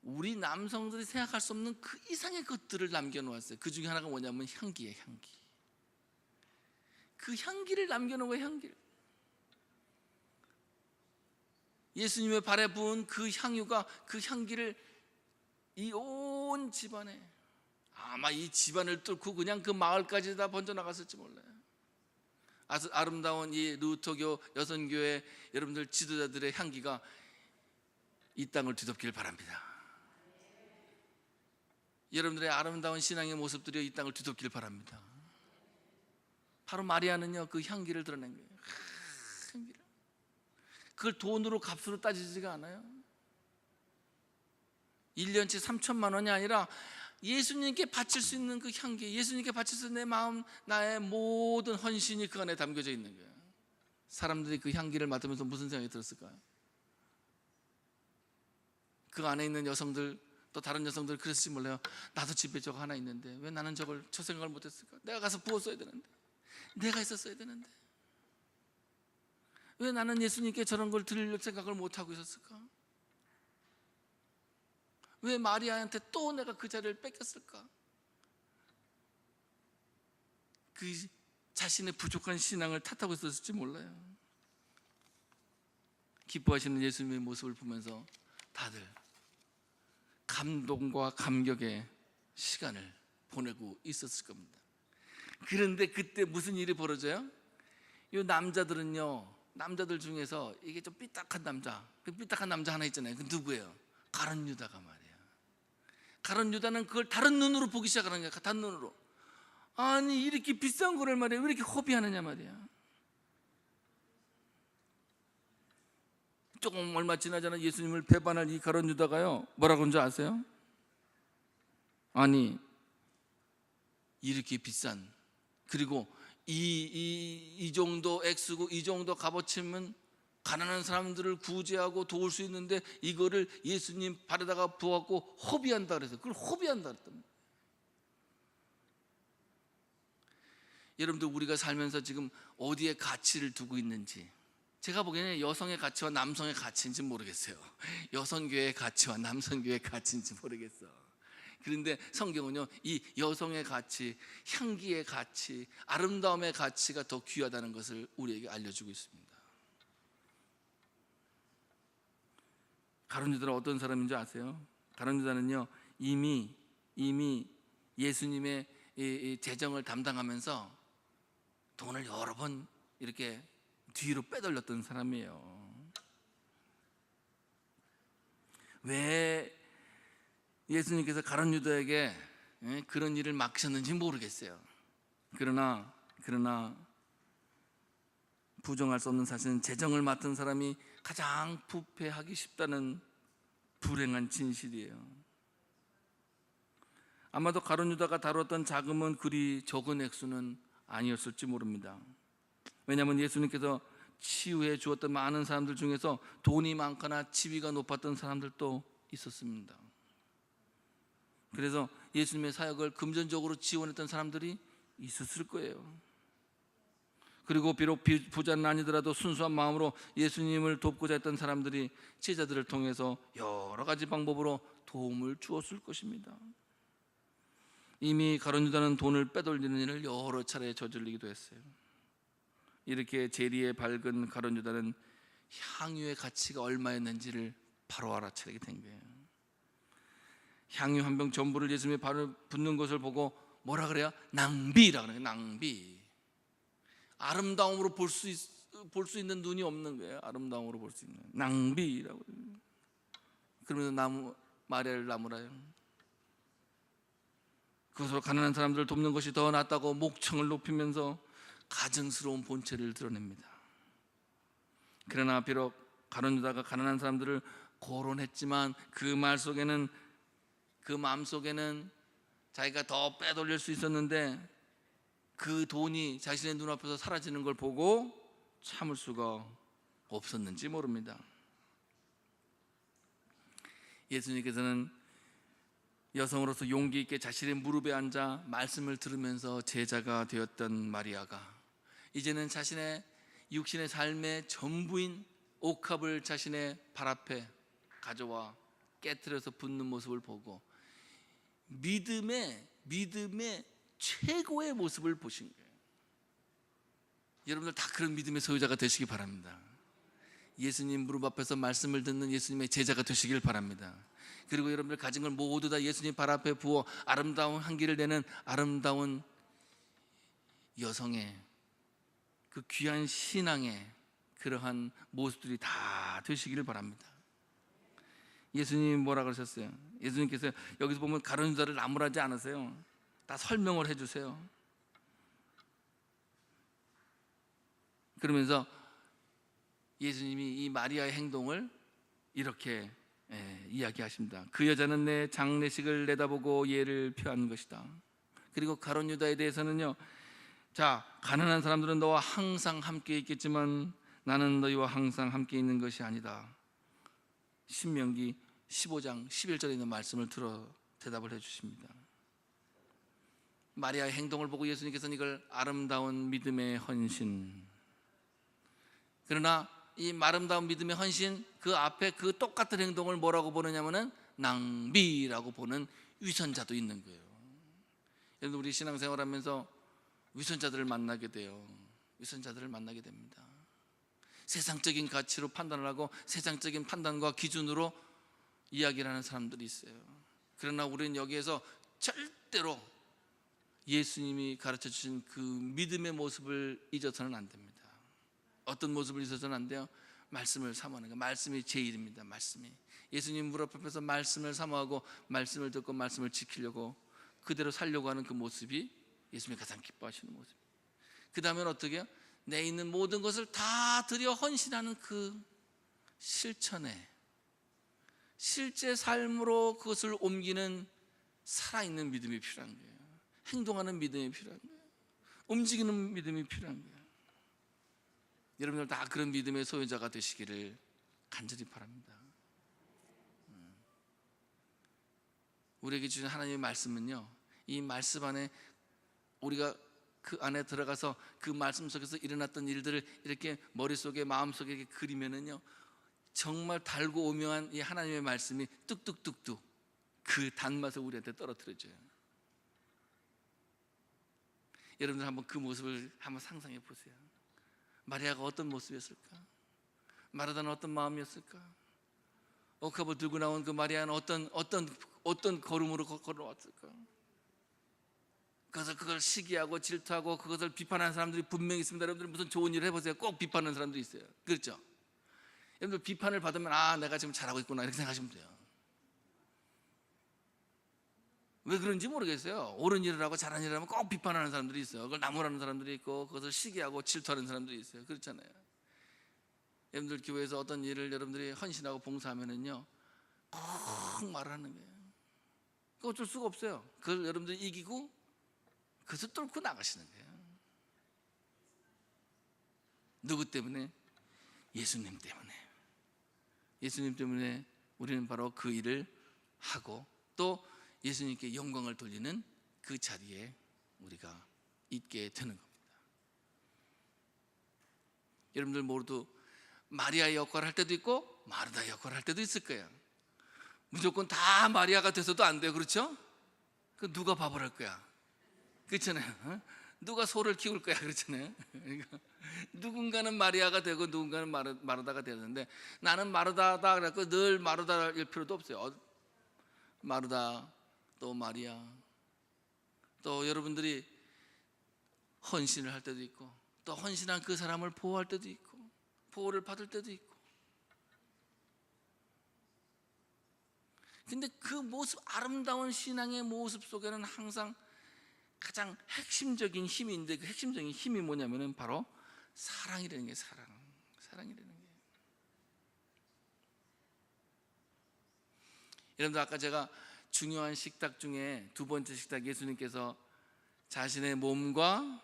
우리 남성들이 생각할 수 없는 그 이상의 것들을 남겨놓았어요. 그 중에 하나가 뭐냐면 향기예요. 향기. 그 향기를 남겨놓은 거예요. 향기를. 예수님의 발에 부은 그 향유가, 그 향기를 이 온 집안에, 아마 이 집안을 뚫고 그냥 그 마을까지 다 번져나갔을지 몰라요. 아름다운 이 루터교 여선교회 여러분들 지도자들의 향기가 이 땅을 뒤덮기를 바랍니다. 여러분들의 아름다운 신앙의 모습들이 이 땅을 뒤덮기를 바랍니다. 바로 마리아는요, 그 향기를 드러낸 거예요. 향기를. 그걸 돈으로 값으로 따지지가 않아요. 1년치 3천만 원이 아니라 예수님께 바칠 수 있는 그 향기, 예수님께 바칠 수 있는 내 마음, 나의 모든 헌신이 그 안에 담겨져 있는 거예요. 사람들이 그 향기를 맡으면서 무슨 생각이 들었을까요? 그 안에 있는 여성들, 또 다른 여성들 그랬을지 몰라요. 나도 집에 저거 하나 있는데 왜 나는 저걸 저 생각을 못했을까? 내가 가서 부었어야 되는데, 내가 있었어야 되는데, 왜 나는 예수님께 저런 걸 드릴 생각을 못하고 있었을까? 왜 마리아한테 또 내가 그 자리를 뺏겼을까? 그 자신의 부족한 신앙을 탓하고 있었을지 몰라요. 기뻐하시는 예수님의 모습을 보면서 다들 감동과 감격의 시간을 보내고 있었을 겁니다. 그런데 그때 무슨 일이 벌어져요? 이 남자들은요, 남자들 중에서 이게 좀 삐딱한 남자, 그 삐딱한 남자 하나 있잖아요. 그 누구예요? 가룟 유다가 말이에요. 가룟 유다는 그걸 다른 눈으로 보기 시작하는 거야. 다른 눈으로. 아니, 이렇게 비싼 거를 말이야, 왜 이렇게 허비하느냐 말이야. 조금 얼마 지나잖아, 예수님을 배반할 이 가룟 유다가요, 뭐라고 하는 줄 아세요? 아니, 이렇게 비싼, 그리고 이 정도 액수고 이 정도 값어치면 가난한 사람들을 구제하고 도울 수 있는데 이거를 예수님 발에다가 부어갖고 허비한다 그래서 그걸 허비한다 그랬답니다. 여러분들, 우리가 살면서 지금 어디에 가치를 두고 있는지, 제가 보기에는 여성의 가치와 남성의 가치인지 모르겠어요. 여성교회의 가치와 남성교회의 가치인지 모르겠어. 그런데 성경은요, 이 여성의 가치, 향기의 가치, 아름다움의 가치가 더 귀하다는 것을 우리에게 알려주고 있습니다. 가룟 유다는 어떤 사람인지 아세요? 가룟 유다는요, 이미 예수님의 이 재정을 담당하면서 돈을 여러 번 이렇게 뒤로 빼돌렸던 사람이에요. 왜 예수님께서 가룟 유다에게 그런 일을 맡기셨는지 모르겠어요. 그러나 부정할 수 없는 사실은 재정을 맡은 사람이 가장 부패하기 쉽다는 불행한 진실이에요. 아마도 가룟 유다가 다뤘던 자금은 그리 적은 액수는 아니었을지 모릅니다. 왜냐하면 예수님께서 치유해 주었던 많은 사람들 중에서 돈이 많거나 지위가 높았던 사람들도 있었습니다. 그래서 예수님의 사역을 금전적으로 지원했던 사람들이 있었을 거예요. 그리고 비록 부자는 아니더라도 순수한 마음으로 예수님을 돕고자 했던 사람들이 제자들을 통해서 여러 가지 방법으로 도움을 주었을 것입니다. 이미 가룟 유다는 돈을 빼돌리는 일을 여러 차례 저질리기도 했어요. 이렇게 재리에 밝은 가룟 유다는 향유의 가치가 얼마였는지를 바로 알아차리게 된 거예요. 향유 한 병 전부를 예수님의 발을 붓는 것을 보고 뭐라 그래요? 낭비라 그래요. 낭비. 아름다움으로 볼 수 있는 눈이 없는 거예요. 아름다움으로 볼 수 있는 낭비라고. 그러면서 마리아를 나무라요. 그것으로 가난한 사람들을 돕는 것이 더 낫다고 목청을 높이면서 가증스러운 본체를 드러냅니다. 그러나 비록 가룟 유다가 가난한 사람들을 거론했지만 그 마음 속에는 자기가 더 빼돌릴 수 있었는데 그 돈이 자신의 눈앞에서 사라지는 걸 보고 참을 수가 없었는지 모릅니다. 예수님께서는 여성으로서 용기 있게 자신의 무릎에 앉아 말씀을 들으면서 제자가 되었던 마리아가 이제는 자신의 육신의 삶의 전부인 옥합을 자신의 발 앞에 가져와 깨트려서 붓는 모습을 보고 믿음의 최고의 모습을 보신 거예요. 여러분들 다 그런 믿음의 소유자가 되시기 바랍니다. 예수님 무릎 앞에서 말씀을 듣는 예수님의 제자가 되시길 바랍니다. 그리고 여러분들 가진 걸 모두 다 예수님 발 앞에 부어 아름다운 향기를 내는 아름다운 여성의 그 귀한 신앙의 그러한 모습들이 다 되시기를 바랍니다. 예수님 뭐라 그러셨어요? 예수님께서 여기서 보면 가룟 유다를 나무라지 않으세요. 다 설명을 해주세요. 그러면서 예수님이 이 마리아의 행동을 이렇게 이야기하십니다. 그 여자는 내 장례식을 내다보고 예를 표한 것이다. 그리고 가룟 유다에 대해서는요, 자, 가난한 사람들은 너와 항상 함께 있겠지만 나는 너희와 항상 함께 있는 것이 아니다. 신명기 15장 11절에 있는 말씀을 들어 대답을 해주십니다. 마리아의 행동을 보고 예수님께서는 이걸 아름다운 믿음의 헌신, 그러나 이 아름다운 믿음의 헌신 그 앞에 그 똑같은 행동을 뭐라고 보느냐면은 낭비라고 보는 위선자도 있는 거예요. 여러분 우리 신앙생활하면서 위선자들을 만나게 돼요. 위선자들을 만나게 됩니다. 세상적인 가치로 판단을 하고 세상적인 판단과 기준으로 이야기를 하는 사람들이 있어요. 그러나 우리는 여기에서 절대로 예수님이 가르쳐 주신 그 믿음의 모습을 잊어서는 안 됩니다. 어떤 모습을 잊어서는 안 돼요? 말씀을 사모하는 거. 말씀이 제일입니다. 말씀이 예수님 무릎 앞에서 말씀을 사모하고 말씀을 듣고 말씀을 지키려고 그대로 살려고 하는 그 모습이 예수님이 가장 기뻐하시는 모습. 그 다음엔 어떻게 해요? 내 있는 모든 것을 다 들여 헌신하는 그 실천에 실제 삶으로 그것을 옮기는 살아있는 믿음이 필요한 거예요. 행동하는 믿음이 필요한 거예요. 움직이는 믿음이 필요한 거예요. 여러분들 다 그런 믿음의 소유자가 되시기를 간절히 바랍니다. 우리에게 주신 하나님의 말씀은요, 이 말씀 안에 우리가 그 안에 들어가서 그 말씀 속에서 일어났던 일들을 이렇게 머릿속에 마음속에 이렇게 그리면은요, 정말 달고 오묘한 이 하나님의 말씀이 뚝뚝뚝뚝 그 단맛을 우리한테 떨어뜨려줘요. 여러분들 한번 그 모습을 한번 상상해 보세요. 마리아가 어떤 모습이었을까? 마르다는 어떤 마음이었을까? 옥합을 들고 나온 그 마리아는 어떤 어떤 걸음으로 걸어왔을까? 그래서 그걸 시기하고 질투하고 그것을 비판하는 사람들이 분명히 있습니다. 여러분들 무슨 좋은 일을 해보세요. 꼭 비판하는 사람들이 있어요. 그렇죠? 여러분들 비판을 받으면 내가 지금 잘하고 있구나 이렇게 생각하시면 돼요. 왜 그런지 모르겠어요. 옳은 일을 하고 잘한 일을 하면 꼭 비판하는 사람들이 있어요. 그걸 나무라는 사람들이 있고 그것을 시기하고 질투하는 사람들이 있어요. 그렇잖아요. 여러분들 교회에서 어떤 일을 여러분들이 헌신하고 봉사하면은요 꼭 말하는 거예요. 어쩔 수가 없어요. 그걸 여러분들이 이기고 그것을 뚫고 나가시는 거예요. 누구 때문에? 예수님 때문에. 예수님 때문에 우리는 바로 그 일을 하고 또 예수님께 영광을 돌리는 그 자리에 우리가 있게 되는 겁니다. 여러분들 모두 마리아의 역할을 할 때도 있고 마르다의 역할을 할 때도 있을 거예요. 무조건 다 마리아가 돼서도 안 돼요. 그렇죠? 그 누가 밥을 할 거야? 그렇잖아요. 누가 소를 키울 거야? 그렇잖아요. 그러니까 누군가는 마리아가 되고 누군가는 마르다가 되는데 나는 마르다다 그래서 늘 마르다일 필요도 없어요. 마르다 또 마리아 또 여러분들이 헌신을 할 때도 있고 또 헌신한 그 사람을 보호할 때도 있고 보호를 받을 때도 있고 근데 그 모습 아름다운 신앙의 모습 속에는 항상 가장 핵심적인 힘이 있는데 그 핵심적인 힘이 뭐냐면은 바로 사랑이라는 게 사랑이라는 게. 여러분들 아까 제가 중요한 식탁 중에 두 번째 식탁 예수님께서 자신의 몸과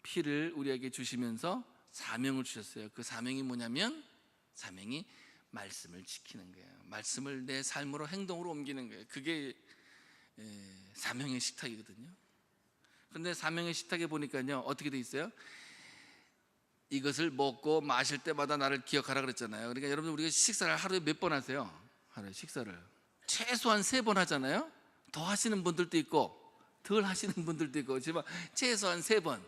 피를 우리에게 주시면서 사명을 주셨어요. 그 사명이 뭐냐면 사명이 말씀을 지키는 거예요. 말씀을 내 삶으로 행동으로 옮기는 거예요. 그게 사명의 식탁이거든요. 그런데 사명의 식탁에 보니까요 어떻게 돼 있어요? 이것을 먹고 마실 때마다 나를 기억하라 그랬잖아요. 그러니까 여러분 우리가 식사를 하루에 몇 번 하세요? 하루에 식사를 최소한 3번 하잖아요. 더 하시는 분들도 있고 덜 하시는 분들도 있고 지만 최소한 3번.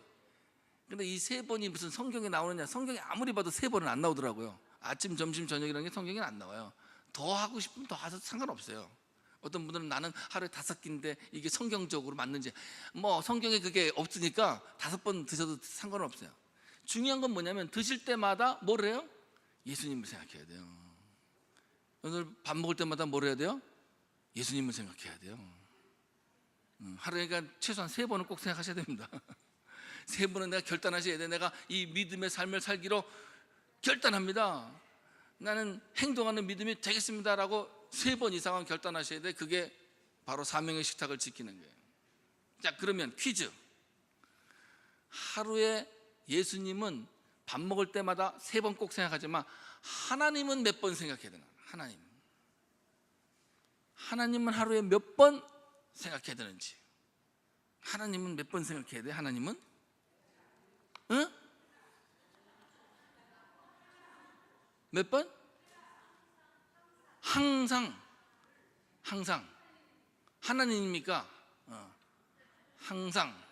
근데 이 3번이 무슨 성경에 나오느냐? 성경에 아무리 봐도 3번은 안 나오더라고요. 아침, 점심, 저녁이라는 게 성경에 안 나와요. 더 하고 싶으면 더 하셔도 상관없어요. 어떤 분들은 나는 하루에 5끼인데 이게 성경적으로 맞는지 뭐 성경에 그게 없으니까 5번 드셔도 상관은 없어요. 중요한 건 뭐냐면 드실 때마다 뭘 해요? 예수님을 생각해야 돼요. 오늘 밥 먹을 때마다 뭘 해야 돼요? 예수님을 생각해야 돼요. 하루에 그러니까 최소한 3번은 꼭 생각하셔야 됩니다. 3번은 내가 결단하셔야 돼. 내가 이 믿음의 삶을 살기로 결단합니다. 나는 행동하는 믿음이 되겠습니다라고 3번 이상은 결단하셔야 돼. 그게 바로 사명의 식탁을 지키는 거예요. 자, 그러면 퀴즈. 하루에 예수님은 밥 먹을 때마다 3번 꼭 생각하지만 하나님은 몇 번 생각해야 되나? 하나님은 하루에 몇 번 생각해야 되는지. 하나님은 몇 번 생각해야 돼? 하나님은? 응? 몇 번? 항상 하나님입니까? 항상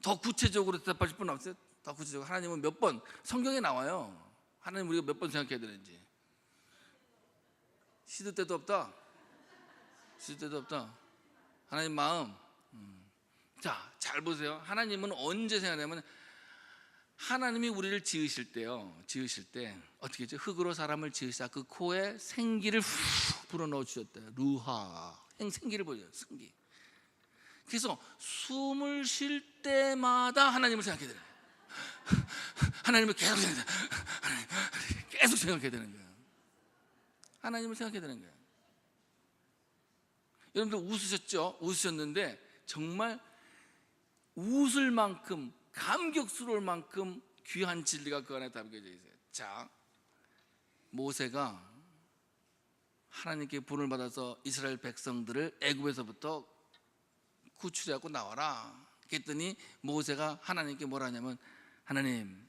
더 구체적으로 대답하실 분 없어요? 더 구체적으로 하나님은 몇 번? 성경에 나와요. 하나님 우리가 몇 번 생각해야 되는지. 시도 때도 없다. 하나님 마음. 자, 잘 보세요. 하나님은 언제 생각하냐면 하나님이 우리를 지으실 때요. 지으실 때 어떻게 했죠? 흙으로 사람을 지으시다 그 코에 생기를 후 불어넣어 주셨대요. 루하. 생기를 보여요. 생기. 그래서 숨을 쉴 때마다 하나님을 생각해야 돼요. 하나님을 계속 생각해야 돼요. 계속 생각해야 되는 거예요. 하나님을 생각해야 되는 거예요. 여러분들 웃으셨죠? 웃으셨는데 정말 웃을 만큼 감격스러울 만큼 귀한 진리가 그 안에 담겨져 있어요. 자, 모세가 하나님께 분을 받아서 이스라엘 백성들을 애굽에서부터 구출해갖고 나와라. 그랬더니 모세가 하나님께 뭐라 하냐면 하나님,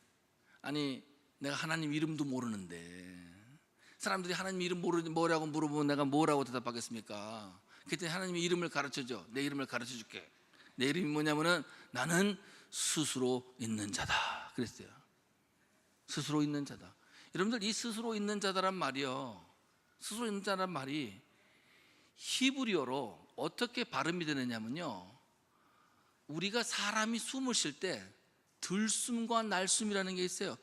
아니 내가 하나님 이름도 모르는데 사람들이 하나님 이름 모르는 뭐라고 물어보면 내가 뭐라고 대답하겠습니까? 그랬더니 하나님이 이름을 가르쳐줘. 내 이름을 가르쳐줄게. 내 이름이 뭐냐면은 나는 스스로 있는 자다 그랬어요. 스스로 있는 자다. 여러분들 이 스스로 있는 자다란 말이요 스스로 있는 자란 말이 히브리어로 어떻게 발음이 되느냐면요, 우리가 사람이 숨을 쉴 때 들숨과 날숨이라는 게 있어요.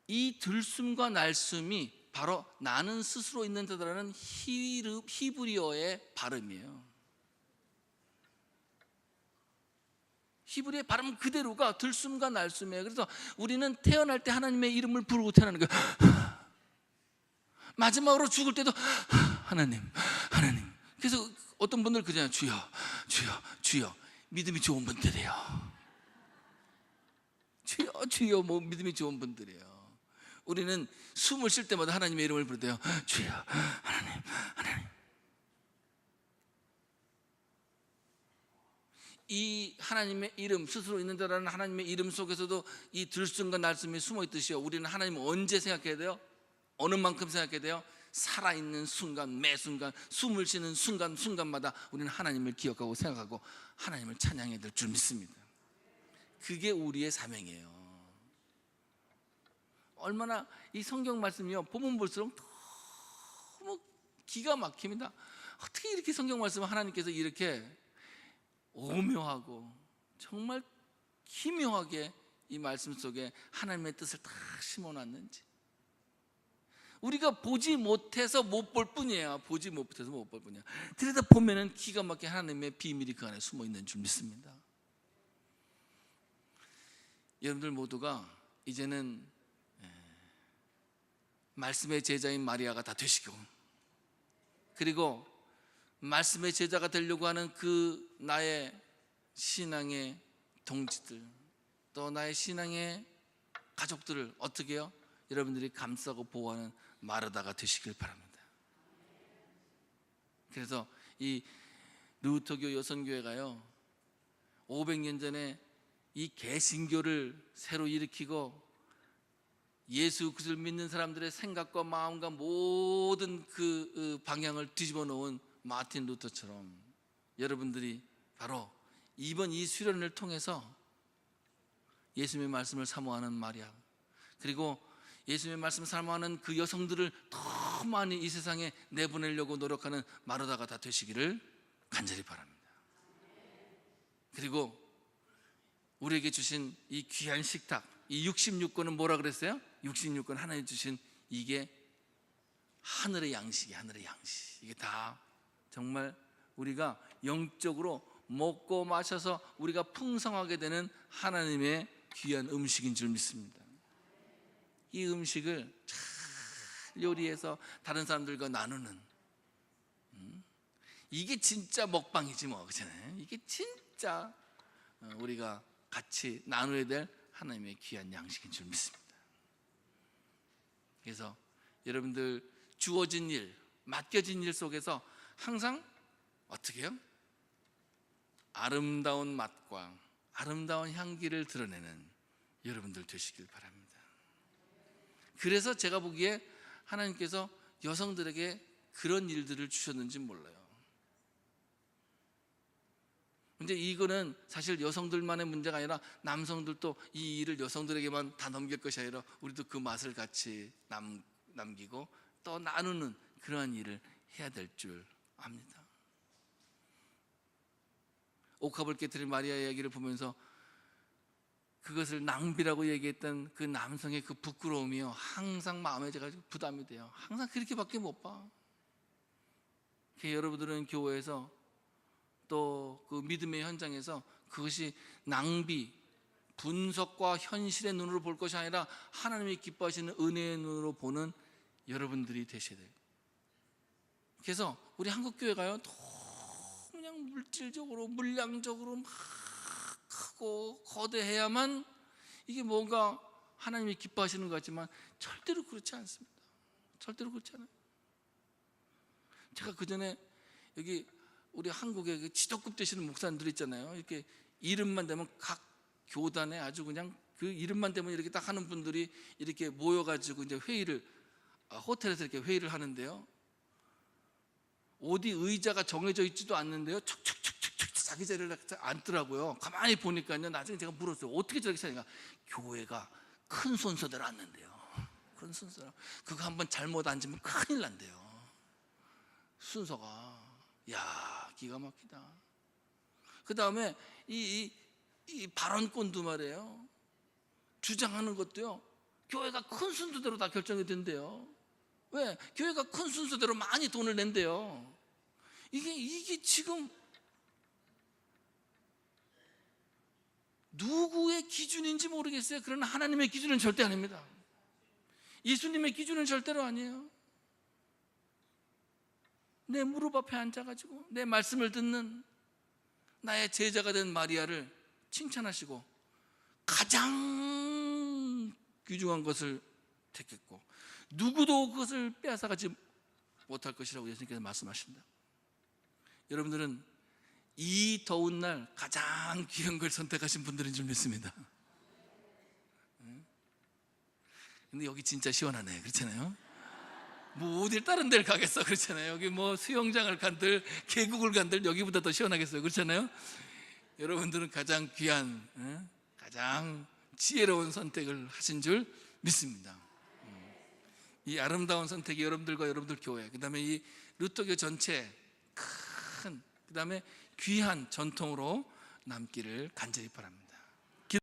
이 들숨과 날숨이 바로 나는 스스로 있는 자라는 히브리어의 발음이에요. 히브리어의 발음 그대로가 들숨과 날숨이에요. 그래서 우리는 태어날 때 하나님의 이름을 부르고 태어나는 거예요. 마지막으로 죽을 때도 하나님, 하나님. 그래서 어떤 분들 그냥 주여, 주여, 주여. 믿음이 좋은 분들이에요. 주여, 주여. 뭐 믿음이 좋은 분들이에요. 우리는 숨을 쉴 때마다 하나님의 이름을 부르대요. 주여, 하나님, 하나님. 이 하나님의 이름, 스스로 있는 자라는 하나님의 이름 속에서도 이 들숨과 날숨이 숨어 있듯이요, 우리는 하나님을 언제 생각해야 돼요? 어느 만큼 생각해야 돼요? 살아있는 순간, 매 순간, 숨을 쉬는 순간, 순간마다 우리는 하나님을 기억하고 생각하고 하나님을 찬양해야 될 줄 믿습니다. 그게 우리의 사명이에요. 얼마나 이 성경 말씀이요, 보면 볼수록 너무 기가 막힙니다. 어떻게 이렇게 성경 말씀을 하나님께서 이렇게 오묘하고 정말 기묘하게 이 말씀 속에 하나님의 뜻을 다 심어놨는지. 우리가 보지 못해서 못 볼 뿐이에요. 보지 못해서 못 볼 뿐이야. 들여다보면 기가 막히게 하나님의 비밀이 그 안에 숨어 있는 줄 믿습니다. 여러분들 모두가 이제는 말씀의 제자인 마리아가 다 되시고, 그리고 말씀의 제자가 되려고 하는 그 나의 신앙의 동지들, 또 나의 신앙의 가족들을 어떻게 해요? 여러분들이 감싸고 보호하는 마르다가 되시길 바랍니다. 그래서 이 루터교 여선교회가요, 500년 전에 이 개신교를 새로 일으키고 예수 그리스도를 믿는 사람들의 생각과 마음과 모든 그 방향을 뒤집어 놓은 마틴 루터처럼 여러분들이 바로 이번 이 수련을 통해서 예수님의 말씀을 사모하는 마리아, 그리고 예수님의 말씀을 사모하는 그 여성들을 더 많이 이 세상에 내보내려고 노력하는 마르다가 다 되시기를 간절히 바랍니다. 그리고 우리에게 주신 이 귀한 식탁, 이 66권은 뭐라 그랬어요? 66권 하나님 주신 이게 하늘의 양식이, 하늘의 양식. 이게 다 정말 우리가 영적으로 먹고 마셔서 우리가 풍성하게 되는 하나님의 귀한 음식인 줄 믿습니다. 이 음식을 잘 요리해서 다른 사람들과 나누는, 이게 진짜 먹방이지 뭐, 그렇잖아요. 이게 진짜 우리가 같이 나눠야 될 하나님의 귀한 양식인 줄 믿습니다. 그래서 여러분들 주어진 일, 맡겨진 일 속에서 항상 어떻게 해요? 아름다운 맛과 아름다운 향기를 드러내는 여러분들 되시길 바랍니다. 그래서 제가 보기에 하나님께서 여성들에게 그런 일들을 주셨는지 몰라요. 근데 이거는 사실 여성들만의 문제가 아니라 남성들도 이 일을 여성들에게만 다 넘길 것이 아니라 우리도 그 맛을 같이 남기고 또 나누는 그러한 일을 해야 될 줄 압니다. 옥합을 깨뜨린 마리아 이야기를 보면서 그것을 낭비라고 얘기했던 그 남성의 그 부끄러움이요, 항상 마음에 제가 부담이 돼요. 항상 그렇게밖에 못 봐. 여러분들은 교회에서 또 그 믿음의 현장에서 그것이 낭비, 분석과 현실의 눈으로 볼 것이 아니라 하나님이 기뻐하시는 은혜의 눈으로 보는 여러분들이 되셔야 돼요. 그래서 우리 한국교회가요, 너무 그냥 물질적으로 물량적으로 막 크고 거대해야만 이게 뭔가 하나님이 기뻐하시는 것 같지만 절대로 그렇지 않습니다. 절대로 그렇지 않아요. 제가 그전에 여기 우리 한국에 그 지도급 되시는 목사님들 있잖아요. 이렇게 이름만 되면 각 교단에 아주 그냥 그 이름만 되면 이렇게 딱 하는 분들이 이렇게 모여가지고 이제 회의를, 호텔에서 이렇게 회의를 하는데요, 어디 의자가 정해져 있지도 않는데요, 척척척척척 자기 자리를 앉더라고요. 가만히 보니까요, 나중에 제가 물었어요. 어떻게 저렇게 사니까 교회가 큰 순서대로 앉는데요. 큰 큰 순서라. 그거 한번 잘못 앉으면 큰일 난대요. 순서가. 야, 기가 막히다. 그 다음에 이 발언권도 말이에요. 주장하는 것도요, 교회가 큰 순서대로 다 결정이 된대요. 왜? 교회가 큰 순서대로 많이 돈을 낸대요. 이게 지금 누구의 기준인지 모르겠어요. 그러나 하나님의 기준은 절대 아닙니다. 예수님의 기준은 절대로 아니에요. 내 무릎 앞에 앉아가지고 내 말씀을 듣는 나의 제자가 된 마리아를 칭찬하시고 가장 귀중한 것을 택했고 누구도 그것을 빼앗아가지 못할 것이라고 예수님께서 말씀하십니다. 여러분들은 이 더운 날 가장 귀한 걸 선택하신 분들인 줄 믿습니다. 근데 여기 진짜 시원하네, 그렇잖아요? 뭐 어딜 다른 데를 가겠어, 그렇잖아요? 여기 뭐 수영장을 간들 계곡을 간들 여기보다 더 시원하겠어요, 그렇잖아요? 여러분들은 가장 귀한, 가장 지혜로운 선택을 하신 줄 믿습니다. 이 아름다운 선택이 여러분들과 여러분들 교회, 그 다음에 이 루터교 전체 큰, 그 다음에 귀한 전통으로 남기를 간절히 바랍니다.